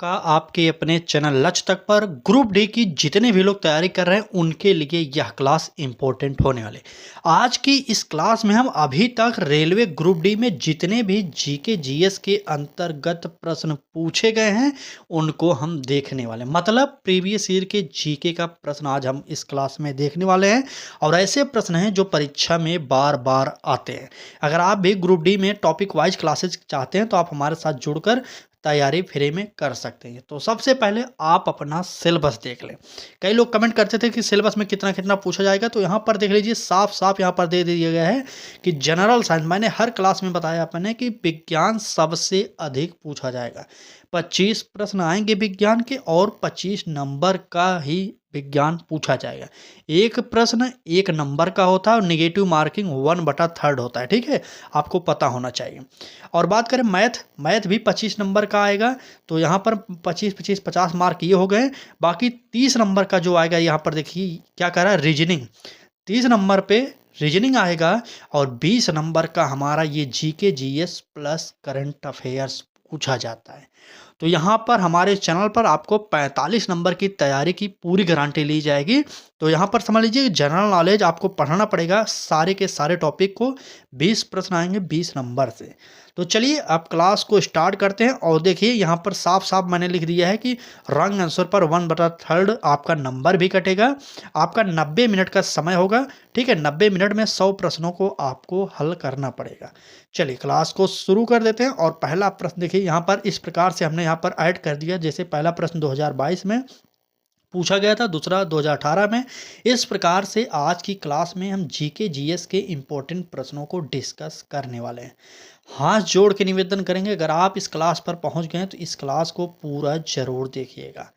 आपका आपके अपने चैनल लच तक पर ग्रुप डी की जितने भी लोग तैयारी कर रहे हैं उनके लिए यह क्लास इंपॉर्टेंट होने वाले। आज की इस क्लास में हम अभी तक रेलवे ग्रुप डी में जितने भी जीके जीएस के अंतर्गत प्रश्न पूछे गए हैं उनको हम देखने वाले हैं। मतलब प्रीवियस ईयर के जीके का प्रश्न आज हम इस क्लास में देखने वाले हैं और ऐसे प्रश्न हैं जो परीक्षा में बार बार आते हैं। अगर आप भी ग्रुप डी में टॉपिक वाइज क्लासेज चाहते हैं तो आप हमारे साथ जुड़कर तैयारी फ्री में कर सकते हैं। तो सबसे पहले आप अपना सिलेबस देख लें। कई लोग कमेंट करते थे कि सिलेबस में कितना कितना पूछा जाएगा, तो यहाँ पर देख लीजिए साफ साफ यहाँ पर दे दिया गया है कि जनरल साइंस, मैंने हर क्लास में बताया अपने कि विज्ञान सबसे अधिक पूछा जाएगा। 25 प्रश्न आएंगे विज्ञान के और 25 नंबर का ही विज्ञान पूछा जाएगा। एक प्रश्न 1 नंबर का होता है और निगेटिव मार्किंग 1/3 होता है। ठीक है, आपको पता होना चाहिए। और बात करें मैथ भी 25 नंबर का आएगा। तो यहाँ पर 50 मार्क ये हो गए। बाकी 30 नंबर का जो आएगा यहाँ पर देखिए क्या कर रहा है, रीजनिंग। 30 नंबर पे रीजनिंग आएगा और 20 नंबर का हमारा ये GK GS plus current affairs पूछा जाता है। तो यहाँ पर हमारे चैनल पर आपको 45 नंबर की तैयारी की पूरी गारंटी ली जाएगी। तो यहाँ पर समझ लीजिए जनरल नॉलेज आपको पढ़ना पड़ेगा सारे के सारे टॉपिक को। 20 प्रश्न आएंगे 20 नंबर से। तो चलिए अब क्लास को स्टार्ट करते हैं। और देखिए यहाँ पर साफ साफ मैंने लिख दिया है कि रॉन्ग आंसर पर 1/3 आपका नंबर भी कटेगा। आपका 90 मिनट का समय होगा। ठीक है, 90 मिनट में 100 प्रश्नों को आपको हल करना पड़ेगा। चलिए क्लास को शुरू कर देते हैं। और पहला प्रश्न देखिए यहाँ पर इस प्रकार से हमने यहाँ पर ऐड कर दिया। जैसे पहला प्रश्न 2022 में पूछा गया था, दूसरा 2018 में। इस प्रकार से आज की क्लास में हम जीके जीएस के इम्पोर्टेंट प्रश्नों को डिस्कस करने वाले हैं। हाथ जोड़ के निवेदन करेंगे, अगर आप इस क्लास पर पहुंच गए तो इस क्लास को पूरा जरूर देखिएगा।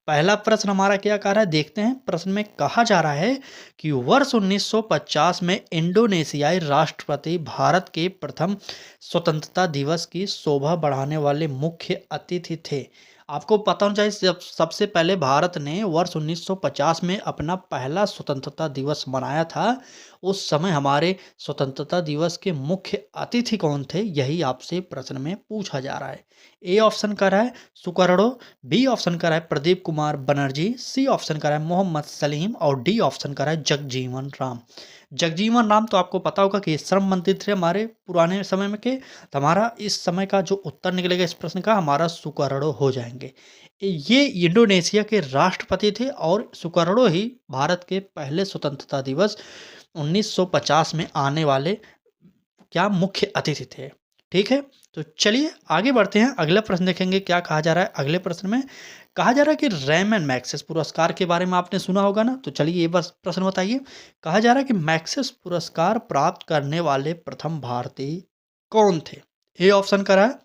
पहला प्रश्न हमारा क्या कह रहा है, देखते हैं। प्रश्न में कहा जा रहा है कि वर्ष 1950 में इंडोनेशियाई राष्ट्रपति भारत के प्रथम स्वतंत्रता दिवस की शोभा बढ़ाने वाले मुख्य अतिथि थे। आपको पता होना चाहिए जब सबसे पहले भारत ने वर्ष 1950 में अपना पहला स्वतंत्रता दिवस मनाया था, उस समय हमारे स्वतंत्रता दिवस के मुख्य अतिथि कौन थे, यही आपसे प्रश्न में पूछा जा रहा है। ए ऑप्शन कर रहा है सुकरडो, बी ऑप्शन कर रहा है प्रदीप कुमार बनर्जी, सी ऑप्शन कर रहा है मोहम्मद सलीम और डी ऑप्शन कर रहा है जगजीवन राम। जगजीवन राम तो आपको पता होगा कि श्रम मंत्री थे हमारे पुराने समय में के। तो हमारा इस समय का जो उत्तर निकलेगा इस प्रश्न का, हमारा सुकरडो हो जाएंगे। ये इंडोनेशिया के राष्ट्रपति थे और सुकरडो ही भारत के पहले स्वतंत्रता दिवस 1950 में आने वाले क्या मुख्य अतिथि थे। ठीक है, तो चलिए आगे बढ़ते हैं। अगला प्रश्न देखेंगे क्या कहा जा रहा है। अगले प्रश्न में कहा जा रहा है कि रैमन मैग्सेस पुरस्कार के बारे में आपने सुना होगा ना। तो चलिए ये बस प्रश्न बताइए। कहा जा रहा है कि मैग्सेस पुरस्कार प्राप्त करने वाले प्रथम भारतीय कौन थे। ए ऑप्शन करा है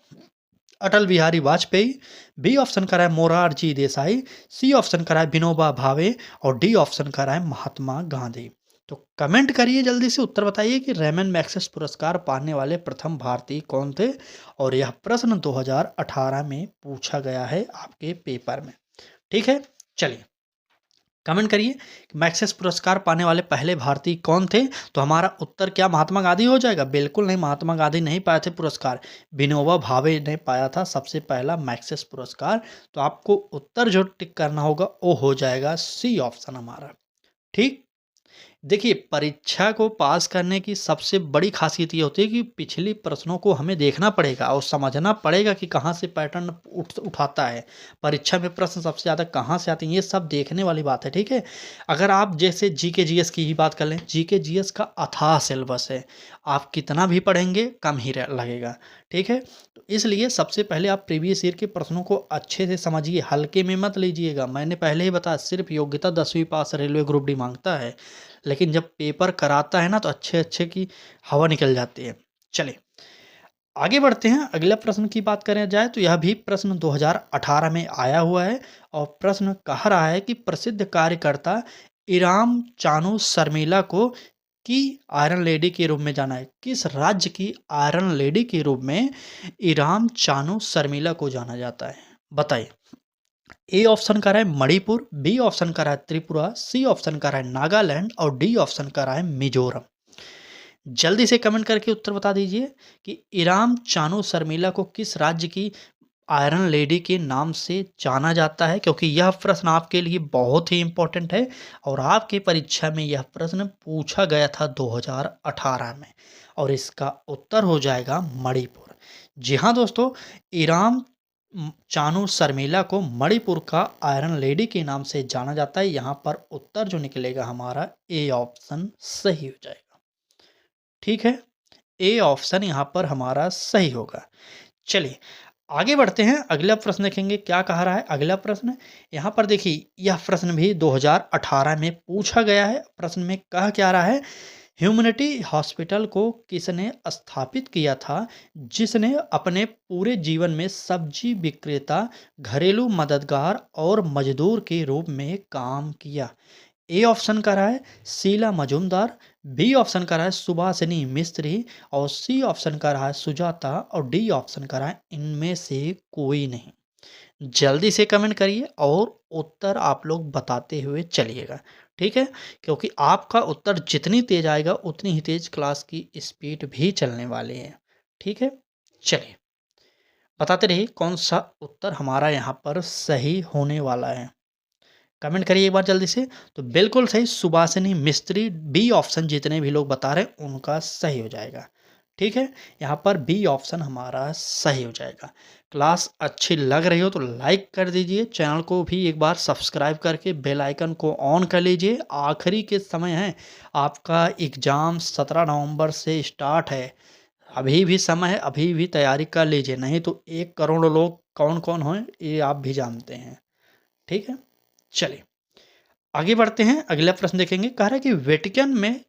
अटल बिहारी वाजपेयी, बी ऑप्शन करा है मोरारजी देसाई, सी ऑप्शन करा है विनोबा भावे और डी ऑप्शन करा है महात्मा गांधी। तो कमेंट करिए जल्दी से, उत्तर बताइए कि रैमन मैग्सेस पुरस्कार पाने वाले प्रथम भारतीय कौन थे। और यह प्रश्न 2018 में पूछा गया है आपके पेपर में। ठीक है, चलिए कमेंट करिए कि मैग्सेस पुरस्कार पाने वाले पहले भारतीय कौन थे। तो हमारा उत्तर क्या महात्मा गांधी हो जाएगा। बिल्कुल नहीं, महात्मा गांधी नहीं पाए थे पुरस्कार, विनोबा भावे ने पाया था सबसे पहला मैग्सेस पुरस्कार। तो आपको उत्तर जो टिक करना होगा वो हो जाएगा सी ऑप्शन हमारा। ठीक, देखिए परीक्षा को पास करने की सबसे बड़ी खासियत ये होती है कि पिछली प्रश्नों को हमें देखना पड़ेगा और समझना पड़ेगा कि कहाँ से पैटर्न उठाता है, परीक्षा में प्रश्न सबसे ज़्यादा कहाँ से आते हैं, ये सब देखने वाली बात है। ठीक है, अगर आप जैसे जीके जीएस की ही बात कर लें, जीके जीएस का अथाह सिलेबस है, आप कितना भी पढ़ेंगे कम ही लगेगा। ठीक है, तो इसलिए सबसे पहले आप प्रीवियस ईयर के प्रश्नों को अच्छे से समझिए, हल्के में मत लीजिएगा। मैंने पहले ही बताया सिर्फ योग्यता 10वीं पास रेलवे ग्रुप डी मांगता है, लेकिन जब पेपर कराता है ना तो अच्छे अच्छे की हवा निकल जाती है। चलिए आगे बढ़ते हैं। अगला प्रश्न की बात करें जाए तो यह भी प्रश्न 2018 में आया हुआ है और प्रश्न कह रहा है कि प्रसिद्ध कार्यकर्ता इराम चानू शर्मिला को की आयरन लेडी के रूप में जाना है। किस राज्य की आयरन लेडी के रूप में इराम चानू शर्मिला को जाना जाता है, बताइए। ए ऑप्शन का रहा है मणिपुर, बी ऑप्शन का रहा है त्रिपुरा, सी ऑप्शन का रहा है नागालैंड और डी ऑप्शन का रहा है मिजोरम। जल्दी से कमेंट करके उत्तर बता दीजिए कि इराम चानू शर्मिला को किस राज्य की आयरन लेडी के नाम से जाना जाता है? क्योंकि यह प्रश्न आपके लिए बहुत ही इम्पोर्टेंट है और आपकी परीक्षा में यह प्रश्न पूछा गया था 2018 में और इसका उत्तर हो जाएगा मणिपुर। जी हाँ दोस्तों, इराम चानू शर्मिला को मणिपुर का आयरन लेडी के नाम से जाना जाता है। यहाँ पर उत्तर जो निकलेगा हमारा ए ऑप्शन सही हो जाएगा। ठीक है, ए ऑप्शन यहाँ पर हमारा सही होगा। चलिए आगे बढ़ते हैं, अगला प्रश्न देखेंगे क्या कह रहा है अगला प्रश्न। यहाँ पर देखिए यह प्रश्न भी 2018 में पूछा गया है। प्रश्न में कह क्या रहा है, ह्यूमैनिटी हॉस्पिटल को किसने स्थापित किया था जिसने अपने पूरे जीवन में सब्जी विक्रेता, घरेलू मददगार और मजदूर के रूप में काम किया? ए ऑप्शन का रहा है शीला मजूमदार, बी ऑप्शन का रहा है सुभाषिनी मिस्त्री और सी ऑप्शन का रहा है सुजाता और डी ऑप्शन का रहा है इनमें से कोई नहीं। जल्दी से कमेंट करिए और उत्तर आप लोग बताते हुए चलिएगा। ठीक है, क्योंकि आपका उत्तर जितनी तेज आएगा उतनी ही तेज क्लास की स्पीड भी चलने वाली है। ठीक है, चलिए बताते रहिए कौन सा उत्तर हमारा यहाँ पर सही होने वाला है। कमेंट करिए एक बार जल्दी से। तो बिल्कुल सही, सुभाषिनी मिस्त्री, बी ऑप्शन जितने भी लोग बता रहे हैं उनका सही हो जाएगा। ठीक है, यहाँ पर बी ऑप्शन हमारा सही हो जाएगा। क्लास अच्छी लग रही हो तो लाइक कर दीजिए, चैनल को भी एक बार सब्सक्राइब करके बेल आइकन को ऑन कर लीजिए। आखिरी के समय है, आपका एग्ज़ाम 17 नवंबर से स्टार्ट है। अभी भी समय है, अभी भी तैयारी कर लीजिए, नहीं तो 1 करोड़ लोग कौन कौन हैं ये आप भी जानते हैं। ठीक है, चलिए आगे बढ़ते हैं, अगला प्रश्न देखेंगे। कह रहा है कि वेटिकन में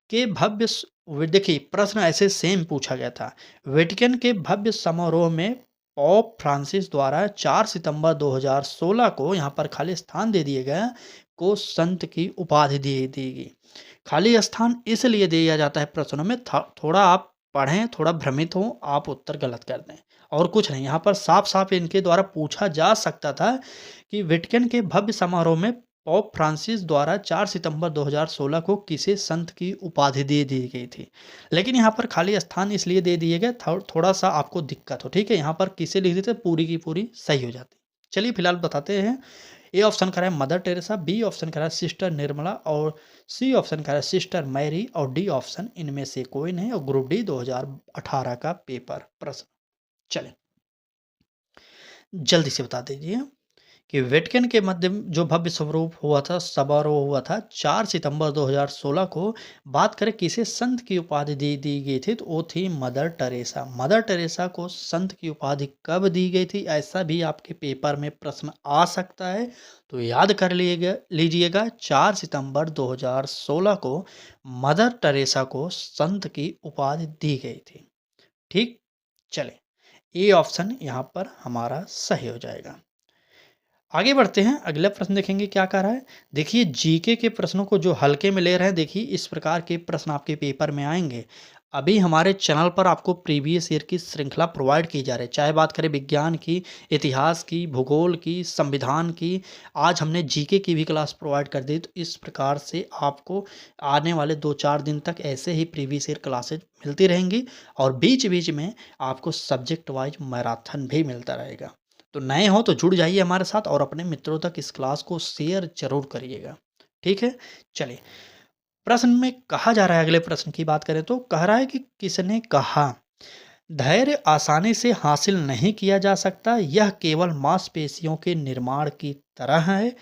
के भव्य देखिए प्रश्न ऐसे सेम पूछा गया था। वेटिकन के भव्य समारोह में पोप फ्रांसिस द्वारा 4 सितंबर 2016 को यहाँ पर खाली स्थान दे दिए गए को संत की उपाधि दी गई। खाली स्थान इसलिए दिया जाता है प्रश्नों में, थोड़ा आप पढ़ें, थोड़ा भ्रमित हो, आप उत्तर गलत कर दें और कुछ नहीं। यहाँ पर साफ साफ इनके द्वारा पूछा जा सकता था कि वेटिकन के भव्य समारोह में पोप फ्रांसिस द्वारा 4 सितंबर 2016 को किसे संत की उपाधि दे दी गई थी, लेकिन यहाँ पर खाली स्थान इसलिए दे दिए गए थोड़ा सा आपको दिक्कत हो। ठीक है, यहाँ पर किसे लिख देते पूरी की पूरी सही हो जाती। चलिए फिलहाल बताते हैं। ए ऑप्शन करा है मदर टेरेसा, बी ऑप्शन करा है सिस्टर निर्मला और सी ऑप्शन करा है सिस्टर मैरी और डी ऑप्शन इनमें से कोई नहीं और ग्रुप डी 2018 का पेपर प्रश्न। चलें जल्दी से बता दीजिए कि वेटिकन के मध्य जो भव्य समारोह हुआ था 4 सितंबर 2016 को। बात करें किसे संत की उपाधि दी गई थी, तो वो थी मदर टेरेसा। मदर टेरेसा को संत की उपाधि कब दी गई थी, ऐसा भी आपके पेपर में प्रश्न आ सकता है, तो याद कर लीजिएगा 4 सितंबर 2016 को मदर टेरेसा को संत की उपाधि दी गई थी। ठीक, चले ए ऑप्शन यहाँ पर हमारा सही हो जाएगा। आगे बढ़ते हैं, अगला प्रश्न देखेंगे क्या कह रहा है। देखिए जीके के प्रश्नों को जो हल्के में ले रहे हैं, देखिए इस प्रकार के प्रश्न आपके पेपर में आएंगे। अभी हमारे चैनल पर आपको प्रीवियस ईयर की श्रृंखला प्रोवाइड की जा रही है, चाहे बात करें विज्ञान की, इतिहास की, भूगोल की, संविधान की। आज हमने जीके की भी क्लास प्रोवाइड कर दी, तो इस प्रकार से आपको आने वाले 2-4 दिन तक ऐसे ही प्रीवियस ईयर क्लासेज मिलती रहेंगी और बीच बीच में आपको सब्जेक्ट वाइज मैराथन भी मिलता रहेगा। तो नए हो तो जुड़ जाइए हमारे साथ और अपने मित्रों तक इस क्लास को शेयर जरूर करिएगा। ठीक है, चलिए प्रश्न में कहा जा रहा है, अगले प्रश्न की बात करें तो कह रहा है कि किसने कहा धैर्य आसानी से हासिल नहीं किया जा सकता, यह केवल मांसपेशियों के निर्माण की तरह है,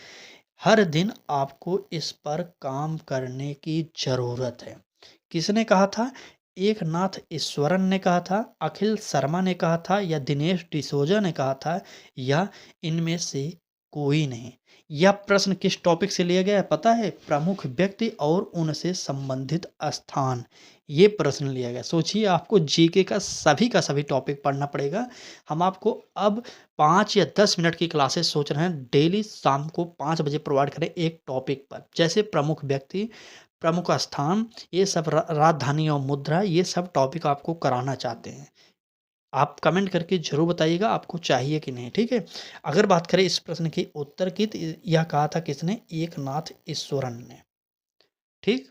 हर दिन आपको इस पर काम करने की जरूरत है। किसने कहा था? एकनाथ ईश्वरन ने कहा था, अखिल शर्मा ने कहा था या दिनेश डिसोजा ने कहा था या इनमें से कोई नहीं। यह प्रश्न किस टॉपिक से लिया गया है पता है? प्रमुख व्यक्ति और उनसे संबंधित स्थान, ये प्रश्न लिया गया। सोचिए आपको जीके का सभी टॉपिक पढ़ना पड़ेगा। हम आपको अब 5 या 10 मिनट की क्लासेस सोच रहे हैं डेली शाम को 5 बजे प्रोवाइड करें एक टॉपिक पर, जैसे प्रमुख व्यक्ति, प्रमुख स्थान, ये सब राजधानी और मुद्रा, ये सब टॉपिक आपको कराना चाहते हैं। आप कमेंट करके जरूर बताइएगा आपको चाहिए कि नहीं। ठीक है, अगर बात करें इस प्रश्न के उत्तर की, तो यह कहा था किसने? एकनाथ ईश्वरन ने। ठीक,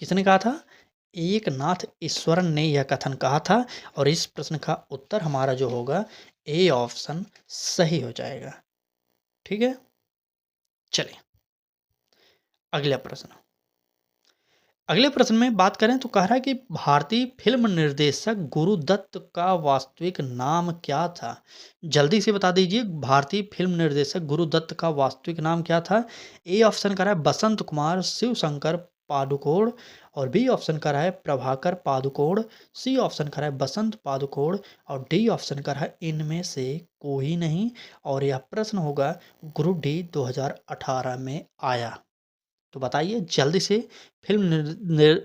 किसने कहा था? एकनाथ ईश्वरन ने यह कथन कहा था और इस प्रश्न का उत्तर हमारा जो होगा ए ऑप्शन सही हो जाएगा। ठीक है, चलिए अगला प्रश्न। अगले प्रश्न में बात करें तो कह रहा है कि भारतीय फिल्म निर्देशक गुरुदत्त का वास्तविक नाम क्या था? जल्दी से बता दीजिए, भारतीय फिल्म निर्देशक गुरुदत्त का वास्तविक नाम क्या था? ए ऑप्शन कर रहा है बसंत कुमार शिवशंकर पादुकोण, और बी ऑप्शन कर रहा है प्रभाकर पादुकोण, सी ऑप्शन कर रहा है बसंत पादुकोण, और डी ऑप्शन कर रहा है इनमें से कोई नहीं। और यह प्रश्न होगा ग्रुप डी 2018 में आया। तो बताइए जल्दी से, फिल्म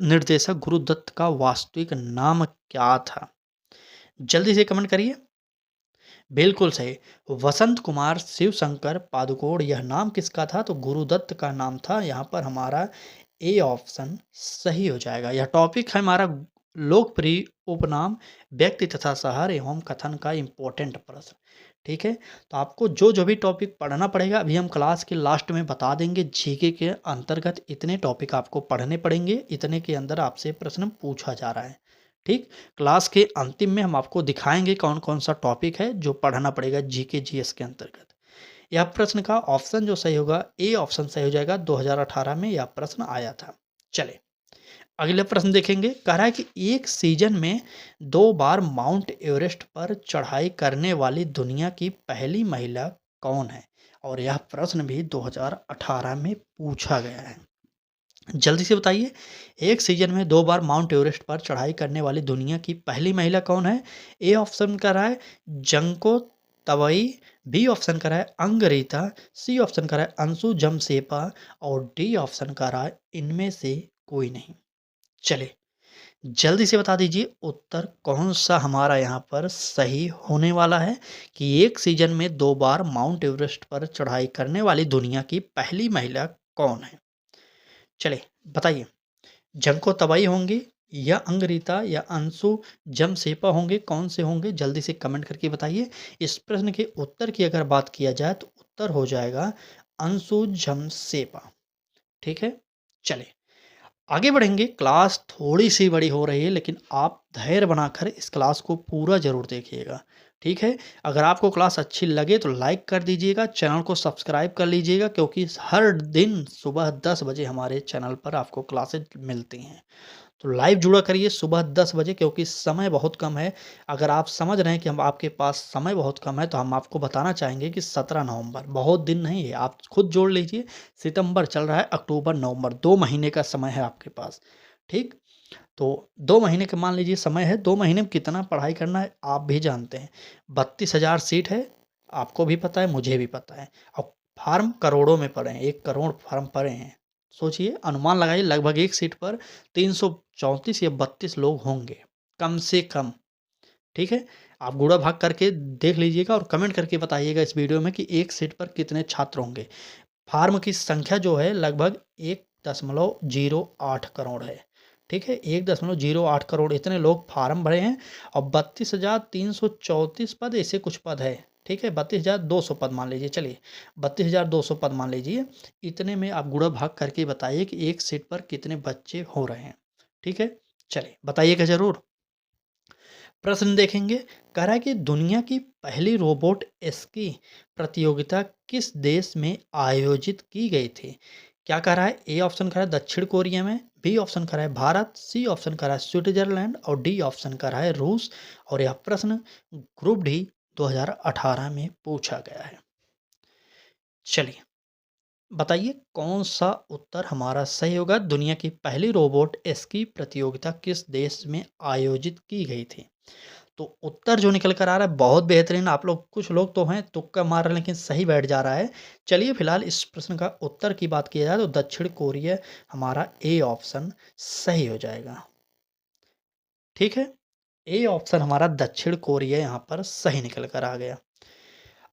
निर्देशक गुरुदत्त का वास्तविक नाम क्या था? जल्दी से कमेंट करिए। बिल्कुल सही, वसंत कुमार शिवशंकर पादुकोण यह नाम किसका था? तो गुरुदत्त का नाम था। यहाँ पर हमारा ए ऑप्शन सही हो जाएगा। यह टॉपिक है हमारा लोकप्रिय उपनाम, व्यक्ति तथा शहर एवं कथन का इम्पोर्टेंट प्रश्न। ठीक है, तो आपको जो जो भी टॉपिक पढ़ना पड़ेगा अभी हम क्लास के लास्ट में बता देंगे। जीके के अंतर्गत इतने टॉपिक आपको पढ़ने पड़ेंगे, इतने के अंदर आपसे प्रश्न पूछा जा रहा है। ठीक, क्लास के अंतिम में हम आपको दिखाएंगे कौन कौन सा टॉपिक है जो पढ़ना पड़ेगा जीके जीएस के अंतर्गत। यह प्रश्न का ऑप्शन जो सही होगा, ए ऑप्शन सही हो जाएगा। 2018 में यह प्रश्न आया था। चले अगले प्रश्न देखेंगे। कह रहा है कि एक सीजन में 2 बार माउंट एवरेस्ट पर चढ़ाई करने वाली दुनिया की पहली महिला कौन है? और यह प्रश्न भी 2018 में पूछा गया है। जल्दी से बताइए, एक सीजन में 2 बार माउंट एवरेस्ट पर चढ़ाई करने वाली दुनिया की पहली महिला कौन है? ए ऑप्शन कर रहा है जंको तवई, बी ऑप्शन कर रहा है अंगरीता, सी ऑप्शन कर रहा है अंशु जमसेपा, और डी ऑप्शन कर रहा है इनमें से कोई नहीं। चले जल्दी से बता दीजिए उत्तर कौन सा हमारा यहाँ पर सही होने वाला है कि एक सीजन में 2 बार माउंट एवरेस्ट पर चढ़ाई करने वाली दुनिया की पहली महिला कौन है? चले बताइए, जंको तबाई होंगी या अंगरीता या अंशु जमसेपा होंगे, कौन से होंगे? जल्दी से कमेंट करके बताइए। इस प्रश्न के उत्तर की अगर बात किया जाए तो उत्तर हो जाएगा अंशु जमसेपा। ठीक है, चले आगे बढ़ेंगे। क्लास थोड़ी सी बड़ी हो रही है लेकिन आप धैर्य बनाकर इस क्लास को पूरा ज़रूर देखिएगा। ठीक है, अगर आपको क्लास अच्छी लगे तो लाइक कर दीजिएगा, चैनल को सब्सक्राइब कर लीजिएगा, क्योंकि हर दिन सुबह 10 बजे हमारे चैनल पर आपको क्लासेज मिलती हैं। तो लाइव जुड़ा करिए सुबह 10 बजे, क्योंकि समय बहुत कम है। अगर आप समझ रहे हैं कि हम आपके पास समय बहुत कम है तो हम आपको बताना चाहेंगे कि 17 नवंबर बहुत दिन नहीं है, आप खुद जोड़ लीजिए। सितंबर चल रहा है, अक्टूबर नवंबर 2 महीने का समय है आपके पास। ठीक, तो 2 महीने का मान लीजिए समय है। 2 महीने में कितना पढ़ाई करना है आप भी जानते हैं। 32,000 सीट है, आपको भी पता है, मुझे भी पता है। और फार्म करोड़ों में पड़े हैं, 1 करोड़ फार्म पड़े हैं। सोचिए, अनुमान लगाइए, लगभग एक सीट पर 334 या 32 लोग होंगे कम से कम। ठीक है, आप गुणा भाग करके देख लीजिएगा और कमेंट करके बताइएगा इस वीडियो में कि एक सीट पर कितने छात्र होंगे। फार्म की संख्या जो है लगभग 1.08 करोड़ है। ठीक है, 1.08 करोड़ इतने लोग फार्म भरे हैं, और 32,334 पद, ऐसे कुछ पद है। ठीक है, 32,200 पद मान लीजिए, चलिए 32,200 पद मान लीजिए। इतने में आप गुणा भाग करके बताइए कि एक सीट पर कितने बच्चे हो रहे हैं। ठीक है, चलिए बताइएगा ज़रूर। प्रश्न देखेंगे। कह रहा है कि दुनिया की पहली रोबोट स्की प्रतियोगिता किस देश में आयोजित की गई थी? क्या कह रहा है? ए ऑप्शन कह रहा है दक्षिण कोरिया में, बी ऑप्शन कह रहा है भारत, सी ऑप्शन कह रहा है स्विट्जरलैंड, और डी ऑप्शन कह रहा है रूस। और यह प्रश्न ग्रुप डी 2018 में पूछा गया है। चलिए बताइए कौन सा उत्तर हमारा सही होगा। दुनिया की पहली रोबोट स्की प्रतियोगिता किस देश में आयोजित की गई थी? तो उत्तर जो निकल कर आ रहा है बहुत बेहतरीन। आप लोग, कुछ लोग तो हैं तुक्का मार रहे हैं लेकिन सही बैठ जा रहा है। चलिए फिलहाल इस प्रश्न का उत्तर की बात की जाए तो दक्षिण कोरिया हमारा ए ऑप्शन सही हो जाएगा। ठीक है, ए ऑप्शन हमारा दक्षिण कोरिया यहाँ पर सही निकल कर आ गया।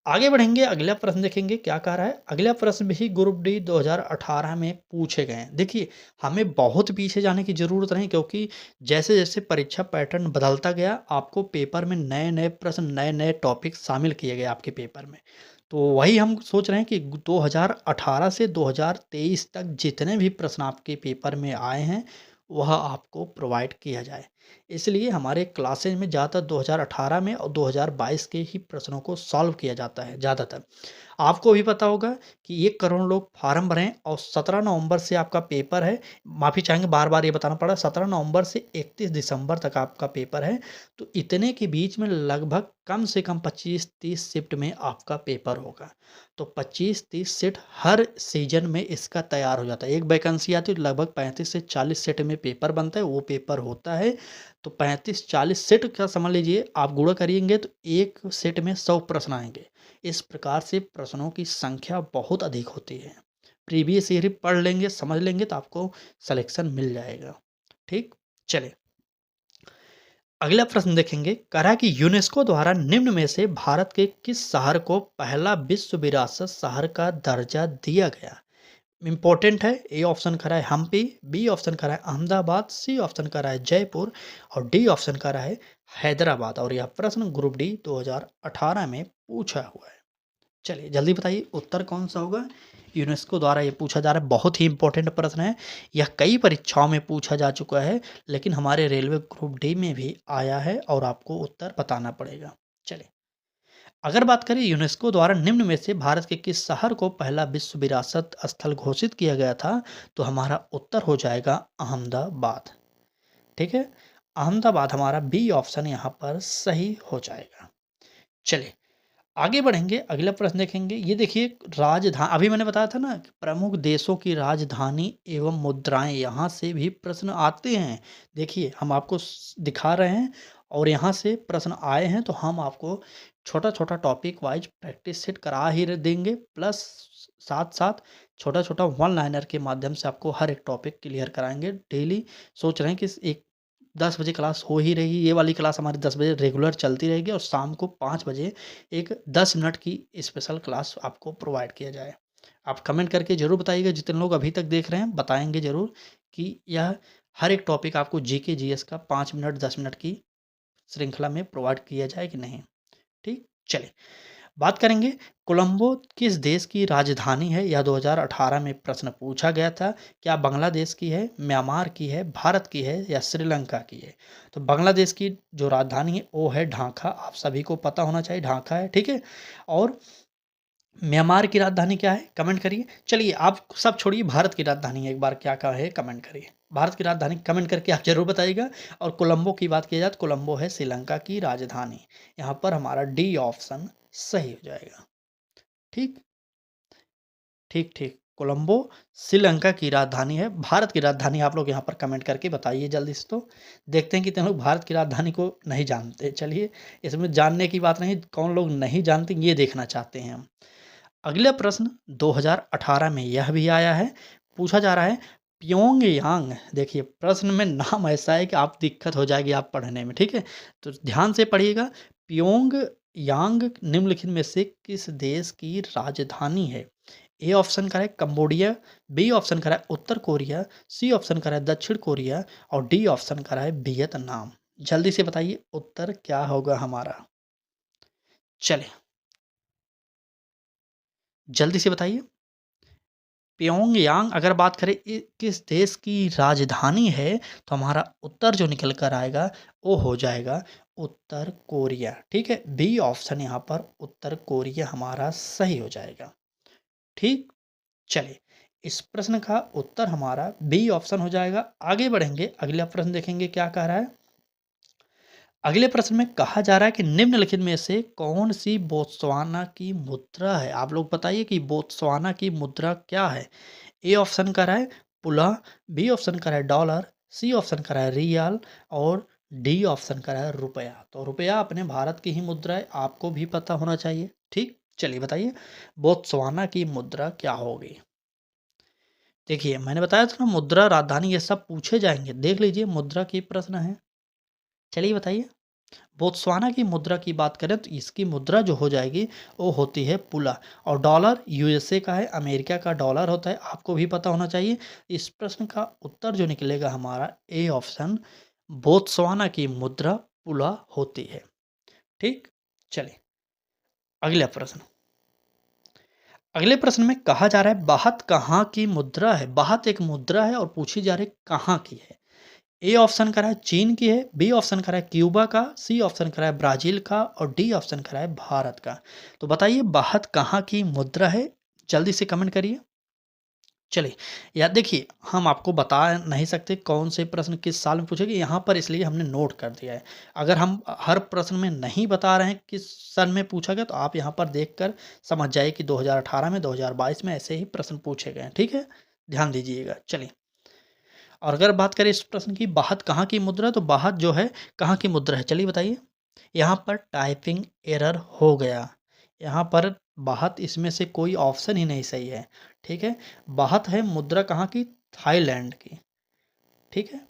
आगे बढ़ेंगे, अगला प्रश्न देखेंगे क्या कह रहा है। अगला प्रश्न भी ग्रुप डी 2018 में पूछे गए हैं। देखिए, हमें बहुत पीछे जाने की ज़रूरत नहीं, क्योंकि जैसे जैसे परीक्षा पैटर्न बदलता गया आपको पेपर में नए नए प्रश्न, नए नए टॉपिक शामिल किए गए आपके पेपर में। तो वही हम सोच रहे हैं कि 2018 से 2023 तक जितने भी प्रश्न आपके पेपर में आए हैं वह आपको प्रोवाइड किया जाए। इसलिए हमारे क्लासेज में ज़्यादातर 2018 में और 2022 के ही प्रश्नों को सॉल्व किया जाता है ज़्यादातर। आपको भी पता होगा कि 1 करोड़ लोग फार्म भरे हैं और 17 नवंबर से आपका पेपर है। माफ़ी चाहेंगे, बार-बार ये बताना पड़ा, 17 नवंबर से 31 दिसंबर तक आपका पेपर है। तो इतने के बीच में लगभग कम से कम 25-30 शिफ्ट में आपका पेपर होगा। तो 25-30 शिफ्ट हर सीज़न में इसका तैयार हो जाता है। एक वैकेंसी आती है तो लगभग 35 से 40 शिफ्ट में पेपर बनता है, वो पेपर होता है। तो 35-40 सेट का समझ लीजिए, आप गुणा करेंगे तो एक सेट में 100 प्रश्न आएँगे। इस प्रकार से प्रश्नों की संख्या बहुत अधिक होती है। प्रीवियस ईयर ही पढ़ लेंगे, समझ लेंगे तो आपको सिलेक्शन मिल जाएगा। ठीक? चलिए, अगला प्रश्न देखेंगे। कह रहा है कि यूनेस्को द्वारा निम्न में से भारत के किस शहर को पहला विश्व विरासत शहर का दर्जा दिया गया? इम्पोर्टेंट है। ए ऑप्शन करा है हम्पी, बी ऑप्शन करा है अहमदाबाद, सी ऑप्शन करा है जयपुर और डी ऑप्शन करा है हैदराबाद। और यह प्रश्न ग्रुप डी 2018 में पूछा हुआ है। चलिए जल्दी बताइए उत्तर कौन सा होगा। यूनेस्को द्वारा ये पूछा जा रहा है, बहुत ही इंपॉर्टेंट प्रश्न है। यह कई परीक्षाओं में पूछा जा चुका है, लेकिन हमारे रेलवे ग्रुप डी में भी आया है और आपको उत्तर बताना पड़ेगा। चलिए, अगर बात करें यूनेस्को द्वारा निम्न में से भारत के किस शहर को पहला विश्व विरासत स्थल घोषित किया गया था, तो हमारा उत्तर हो जाएगा अहमदाबाद। ठीक है, अहमदाबाद हमारा बी ऑप्शन यहाँ पर सही हो जाएगा। चलिए आगे बढ़ेंगे, अगला प्रश्न देखेंगे। ये देखिए, राजधानी, अभी मैंने बताया था ना कि प्रमुख देशों की राजधानी एवं मुद्राएं, यहाँ से भी प्रश्न आते हैं। देखिए हम आपको दिखा रहे हैं और यहाँ से प्रश्न आए हैं, तो हम आपको छोटा छोटा टॉपिक वाइज प्रैक्टिस सेट करा ही देंगे, प्लस साथ साथ छोटा छोटा वन लाइनर के माध्यम से आपको हर एक टॉपिक क्लियर कराएंगे डेली। सोच रहे हैं कि एक 10 बजे क्लास हो ही रही, ये वाली क्लास हमारी 10 बजे रेगुलर चलती रहेगी और शाम को 5 बजे एक 10 मिनट की स्पेशल क्लास आपको प्रोवाइड किया जाए। आप कमेंट करके ज़रूर बताइएगा, जितने लोग अभी तक देख रहे हैं बताएंगे ज़रूर कि यह हर एक टॉपिक आपको जीके जीएस का 5 मिनट 10 मिनट की श्रृंखला में प्रोवाइड किया जाए कि नहीं। ठीक, चलिए बात करेंगे। कोलंबो किस देश की राजधानी है? यह 2018 में प्रश्न पूछा गया था। क्या बांग्लादेश की है, म्यांमार की है, भारत की है या श्रीलंका की है? तो बांग्लादेश की जो राजधानी है वो है ढाका। आप सभी को पता होना चाहिए, ढाका है। ठीक है, और म्यांमार की राजधानी क्या है कमेंट करिए। चलिए आप सब छोड़िए, भारत की राजधानी एक बार क्या क्या है कमेंट करिए। भारत की राजधानी कमेंट करके आप जरूर बताइएगा। और कोलंबो की बात की जाए तो कोलंबो है श्रीलंका की राजधानी। यहाँ पर हमारा डी ऑप्शन सही हो जाएगा। ठीक ठीक ठीक, कोलंबो श्रीलंका की राजधानी है। भारत की राजधानी आप लोग यहाँ पर कमेंट करके बताइए जल्दी से। तो देखते हैं कितने लोग भारत की राजधानी को नहीं जानते। चलिए, इसमें जानने की बात नहीं, कौन लोग नहीं जानते ये देखना चाहते हैं हम। अगला प्रश्न 2018 में यह भी आया है, पूछा जा रहा है प्योंगयांग। देखिए प्रश्न में नाम ऐसा है कि आप दिक्कत हो जाएगी आप पढ़ने में। ठीक है, तो ध्यान से पढ़िएगा। प्योंगयांग निम्नलिखित में से किस देश की राजधानी है? ए ऑप्शन करा है कंबोडिया, बी ऑप्शन करा है उत्तर कोरिया, सी ऑप्शन करा है दक्षिण कोरिया और डी ऑप्शन करा है वियतनाम। जल्दी से बताइए उत्तर क्या होगा हमारा। चलिए जल्दी से बताइए। प्योंगयांग अगर बात करें किस देश की राजधानी है, तो हमारा उत्तर जो निकल कर आएगा वो हो जाएगा उत्तर कोरिया। ठीक है, बी ऑप्शन यहाँ पर उत्तर कोरिया हमारा सही हो जाएगा। ठीक, चलिए इस प्रश्न का उत्तर हमारा बी ऑप्शन हो जाएगा। आगे बढ़ेंगे, अगला प्रश्न देखेंगे क्या कह रहा है। अगले प्रश्न में कहा जा रहा है कि निम्नलिखित में से कौन सी बोत्सवाना की मुद्रा है? आप लोग बताइए कि बोत्सवाना की मुद्रा क्या है। ए ऑप्शन का है पुला, बी ऑप्शन का है डॉलर, सी ऑप्शन का है रियाल और डी ऑप्शन का है रुपया। तो रुपया अपने भारत की ही मुद्रा है, आपको भी पता होना चाहिए। ठीक, चलिए बताइए बोत्सवाना की मुद्रा क्या होगी। देखिए मैंने बताया था ना, मुद्रा राजधानी ये सब पूछे जाएंगे, देख लीजिए मुद्रा की प्रश्न है। चलिए बताइए, बोत्सवाना की मुद्रा की बात करें तो इसकी मुद्रा जो हो जाएगी वो होती है पुला। और डॉलर यूएसए का है, अमेरिका का डॉलर होता है, आपको भी पता होना चाहिए। इस प्रश्न का उत्तर जो निकलेगा हमारा ए ऑप्शन, बोत्सवाना की मुद्रा पुला होती है। ठीक, चलिए अगला प्रश्न। अगले प्रश्न में कहा जा रहा है बाहत कहाँ की मुद्रा है? बाहत एक मुद्रा है और पूछी जा रही है कहाँ की है। ए ऑप्शन करा है चीन की है, बी ऑप्शन करा है क्यूबा का, सी ऑप्शन करा है ब्राज़ील का और डी ऑप्शन करा है भारत का। तो बताइए बाहत कहाँ की मुद्रा है? जल्दी से कमेंट करिए। चलिए, या देखिए हम आपको बता नहीं सकते कौन से प्रश्न किस साल में पूछेंगे, यहाँ पर इसलिए हमने नोट कर दिया है। अगर हम हर प्रश्न में नहीं बता रहे हैं किस सन में पूछा गया, तो आप यहाँ पर देखकर समझ जाइए कि 2018 में, 2022 में ऐसे ही प्रश्न पूछे गए हैं, ठीक है? ध्यान दीजिएगा। चलिए, और अगर बात करें इस प्रश्न की, बाहत कहाँ की मुद्रा, तो बाहत जो है कहाँ की मुद्रा है? चलिए बताइए। यहाँ पर टाइपिंग एरर हो गया। यहाँ पर बाहत इसमें से कोई ऑप्शन ही नहीं सही है, ठीक है? बाहत है मुद्रा कहाँ की? थाईलैंड की, ठीक है?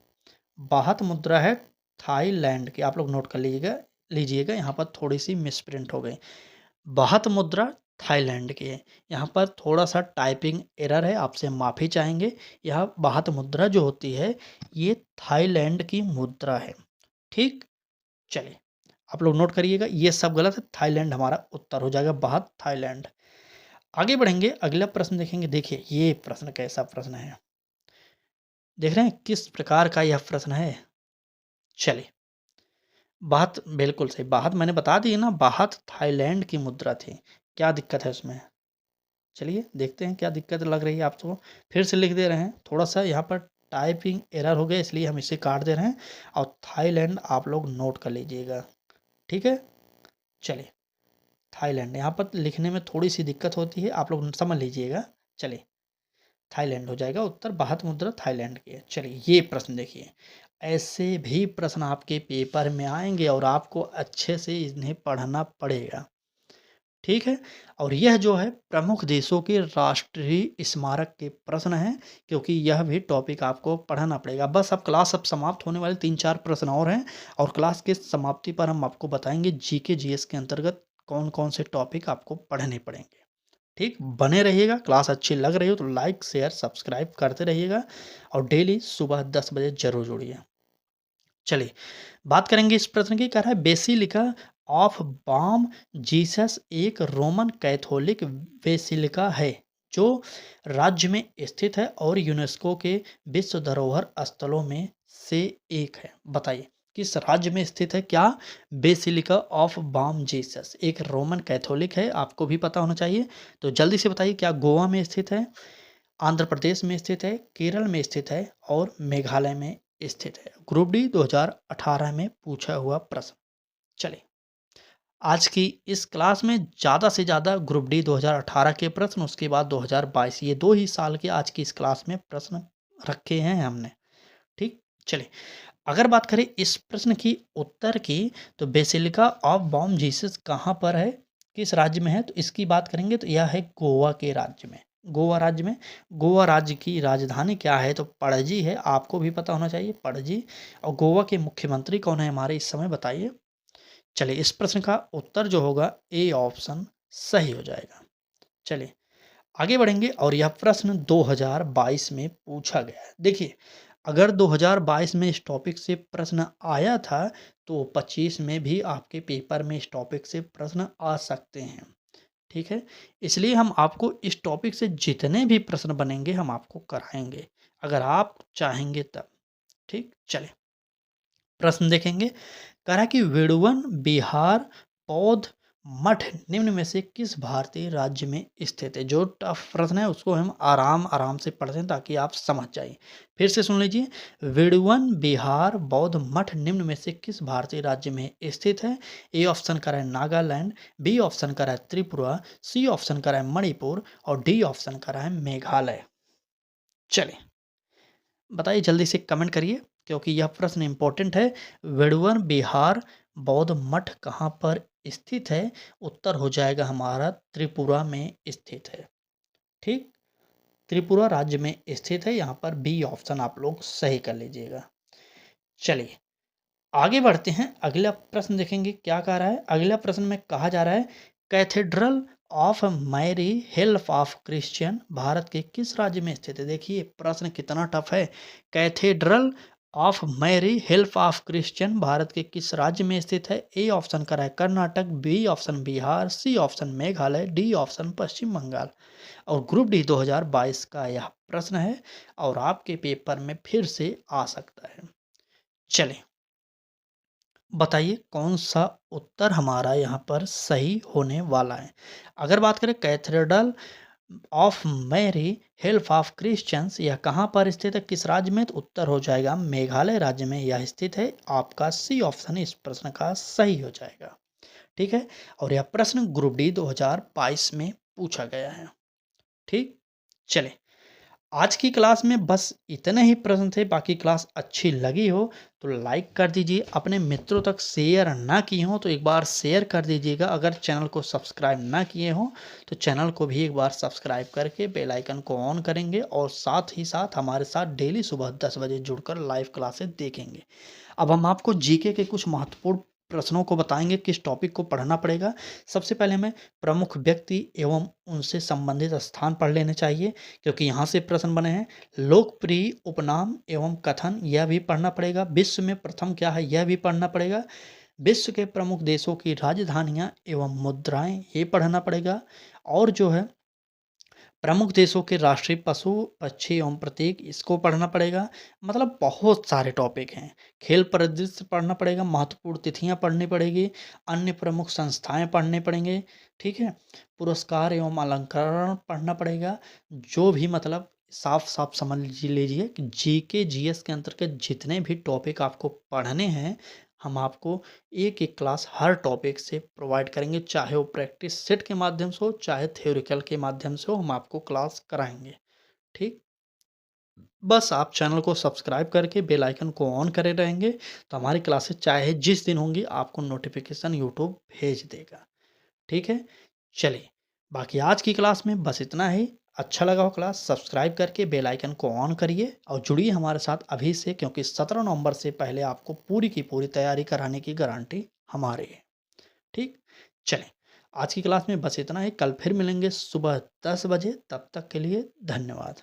बाहत मुद्रा है थाईलैंड की, आप लोग नोट कर लीजिएगा यहाँ पर थोड़ी सी मिसप्रिंट हो गई। बाहत मुद्रा थाईलैंड की है। यहाँ पर थोड़ा सा टाइपिंग एरर है, आपसे माफ़ी चाहेंगे। यह बाहत मुद्रा जो होती है ये थाईलैंड की मुद्रा है, ठीक? चलिए, आप लोग नोट करिएगा, ये सब गलत है, थाईलैंड हमारा उत्तर हो जाएगा, बाहत थाईलैंड। आगे बढ़ेंगे, अगला प्रश्न देखेंगे। देखिए ये प्रश्न कैसा प्रश्न है, देख रहे हैं किस प्रकार का यह प्रश्न है। चलिए, बात बिल्कुल सही, बाहत मैंने बता दी ना, बाहत थाईलैंड की मुद्रा थी। क्या दिक्कत है उसमें? चलिए देखते हैं क्या दिक्कत लग रही है आपको। फिर से लिख दे रहे हैं, थोड़ा सा यहाँ पर टाइपिंग एरर हो गया इसलिए हम इसे काट दे रहे हैं, और थाईलैंड आप लोग नोट कर लीजिएगा, ठीक है? चलिए, थाईलैंड यहाँ पर लिखने में थोड़ी सी दिक्कत होती है, आप लोग समझ लीजिएगा। चलिए, थाईलैंड हो जाएगा उत्तर, बाहत मुद्रा थाईलैंड की है। चलिए, ये प्रश्न देखिए, ऐसे भी प्रश्न आपके पेपर में आएंगे और आपको अच्छे से इन्हें पढ़ना पड़ेगा, ठीक है? और यह जो है प्रमुख देशों के राष्ट्रीय स्मारक के प्रश्न हैं, क्योंकि यह भी टॉपिक आपको पढ़ना पड़ेगा। बस अब क्लास अब समाप्त होने वाले 3-4 प्रश्न और हैं, और क्लास के समाप्ति पर हम आपको बताएंगे जीके जीएस के अंतर्गत कौन कौन से टॉपिक आपको पढ़ने पड़ेंगे, ठीक? बने रहिएगा। क्लास अच्छी लग रही हो तो लाइक शेयर सब्सक्राइब करते रहिएगा, और डेली सुबह 10 बजे जरूर जुड़िए। चलिए, बात करेंगे इस प्रश्न की। कह रहा है बेसिलिका ऑफ बॉम जीसस एक रोमन कैथोलिक बेसिलिका है जो राज्य में स्थित है और यूनेस्को के विश्व धरोहर स्थलों में से एक है। बताइए किस राज्य में स्थित है? क्या? बेसिलिका ऑफ बॉम जीसस एक रोमन कैथोलिक है, आपको भी पता होना चाहिए। तो जल्दी से बताइए, क्या गोवा में स्थित है, आंध्र प्रदेश में स्थित है, केरल में स्थित है और मेघालय में स्थित है? ग्रुप डी 2018 में पूछा हुआ प्रश्न। चलिए, आज की इस क्लास में ज़्यादा से ज़्यादा ग्रुप डी 2018 के प्रश्न, उसके बाद 2022, ये 2 ही साल के आज की इस क्लास में प्रश्न रखे हैं हमने, ठीक? चलिए, अगर बात करें इस प्रश्न की उत्तर की, तो बेसिलिका ऑफ बॉम जीसस कहाँ पर है, किस राज्य में है? तो इसकी बात करेंगे तो यह है गोवा के राज्य में, गोवा राज्य में। गोवा राज्य की राजधानी क्या है? तो पणजी है, आपको भी पता होना चाहिए, पणजी। और गोवा के मुख्यमंत्री कौन है हमारे इस समय, बताइए। चलिए, इस प्रश्न का उत्तर जो होगा ए ऑप्शन सही हो जाएगा। चलिए, आगे बढ़ेंगे, और यह प्रश्न 2022 में पूछा गया है। देखिए, अगर 2022 में इस टॉपिक से प्रश्न आया था, तो 25 में भी आपके पेपर में इस टॉपिक से प्रश्न आ सकते हैं, ठीक है? इसलिए हम आपको इस टॉपिक से जितने भी प्रश्न बनेंगे हम आपको कराएंगे, अगर आप चाहेंगे तब, ठीक? चलिए, प्रश्न देखेंगे। कह रहा है कि वेड़ुवन बिहार बौद्ध मठ निम्न में से किस भारतीय राज्य में स्थित है? जो टफ प्रश्न है उसको हम आराम आराम से पढ़ते हैं ताकि आप समझ जाइए। फिर से सुन लीजिए, वेड़ुवन बिहार बौद्ध मठ निम्न में से किस भारतीय राज्य में स्थित है? ए ऑप्शन करा है नागालैंड, बी ऑप्शन करा है त्रिपुरा, सी ऑप्शन करा है मणिपुर और डी ऑप्शन करा है मेघालय। चलिए, बताइए जल्दी से कमेंट करिए, क्योंकि यह प्रश्न इंपॉर्टेंट है। वेड़ुवन बिहार बौद्ध मठ कहाँ पर स्थित है? उत्तर हो जाएगा हमारा त्रिपुरा में स्थित है, ठीक? त्रिपुरा राज्य में स्थित है, यहाँ पर बी ऑप्शन आप लोग सही कर लीजिएगा। चलिए, आगे बढ़ते हैं, अगला प्रश्न देखेंगे क्या कह रहा है। अगला प्रश्न में कहा जा रहा है cathedral of Mary help of Christian Bharat के किस राज्य में स्थित है? देखिए प्रश्न कितना टफ है। Cathedral of Mary help of Christian Bharat के किस राज्य में स्थित है? ए ऑप्शन करा है Karnataka, B option Bihar, C option Meghalaya, D option Paschim Bangal. और ग्रुप डी 2022 का यह प्रश्न है और आपके पेपर में फिर से आ सकता है। चलें, बताइए कौन सा उत्तर हमारा यहाँ पर सही होने वाला है। अगर बात करें cathedral of Mary help of Christians, यह कहाँ पर स्थित है, किस राज्य में, तो उत्तर हो जाएगा मेघालय राज्य में यह स्थित है। आपका सी ऑप्शन इस प्रश्न का सही हो जाएगा। ठीक है, और यह प्रश्न ग्रुप डी 2022 में पूछा गया है। ठीक, चले, आज की क्लास में बस इतने ही प्रश्न थे। बाकी क्लास अच्छी लगी हो तो लाइक कर दीजिए, अपने मित्रों तक शेयर ना किए हो तो एक बार शेयर कर दीजिएगा। अगर चैनल को सब्सक्राइब ना किए हो तो चैनल को भी एक बार सब्सक्राइब करके बेल आइकन को ऑन करेंगे, और साथ ही साथ हमारे साथ डेली सुबह 10 बजे जुड़कर लाइव क्लासेस देखेंगे। अब हम आपको जीके के कुछ महत्वपूर्ण प्रश्नों को बताएंगे, किस टॉपिक को पढ़ना पड़ेगा। सबसे पहले हमें प्रमुख व्यक्ति एवं उनसे संबंधित स्थान पढ़ लेने चाहिए, क्योंकि यहाँ से प्रश्न बने हैं। लोकप्रिय उपनाम एवं कथन, यह भी पढ़ना पड़ेगा। विश्व में प्रथम क्या है, यह भी पढ़ना पड़ेगा। विश्व के प्रमुख देशों की राजधानियाँ एवं मुद्राएं, ये पढ़ना पड़ेगा। और जो है प्रमुख देशों के राष्ट्रीय पशु पक्षी एवं प्रतीक, इसको पढ़ना पड़ेगा। मतलब बहुत सारे टॉपिक हैं। खेल परिदृश्य पढ़ना पड़ेगा, महत्वपूर्ण तिथियां पढ़नी पड़ेगी, अन्य प्रमुख संस्थाएं पढ़ने पड़ेंगे। ठीक है, पुरस्कार एवं अलंकरण पढ़ना पड़ेगा। जो भी मतलब साफ साफ समझ लीजिए कि जीके जीएस के अंतर्गत जितने भी टॉपिक आपको पढ़ने हैं, हम आपको एक एक क्लास हर टॉपिक से प्रोवाइड करेंगे, चाहे वो प्रैक्टिस सेट के माध्यम से हो, चाहे थ्योरिकल के माध्यम से हो, हम आपको क्लास कराएंगे। ठीक, बस आप चैनल को सब्सक्राइब करके बेल आइकन को ऑन करे रहेंगे तो हमारी क्लासेस चाहे जिस दिन होंगी आपको नोटिफिकेशन यूट्यूब भेज देगा। ठीक है, चलिए, बाकी आज की क्लास में बस इतना ही। अच्छा लगा हो क्लास, सब्सक्राइब करके बेल आइकन को ऑन करिए और जुड़िए हमारे साथ अभी से, क्योंकि 17 नवंबर से पहले आपको पूरी की पूरी तैयारी कराने की गारंटी हमारी है। ठीक, चलें, आज की क्लास में बस इतना ही। कल फिर मिलेंगे सुबह 10 बजे, तब तक के लिए धन्यवाद।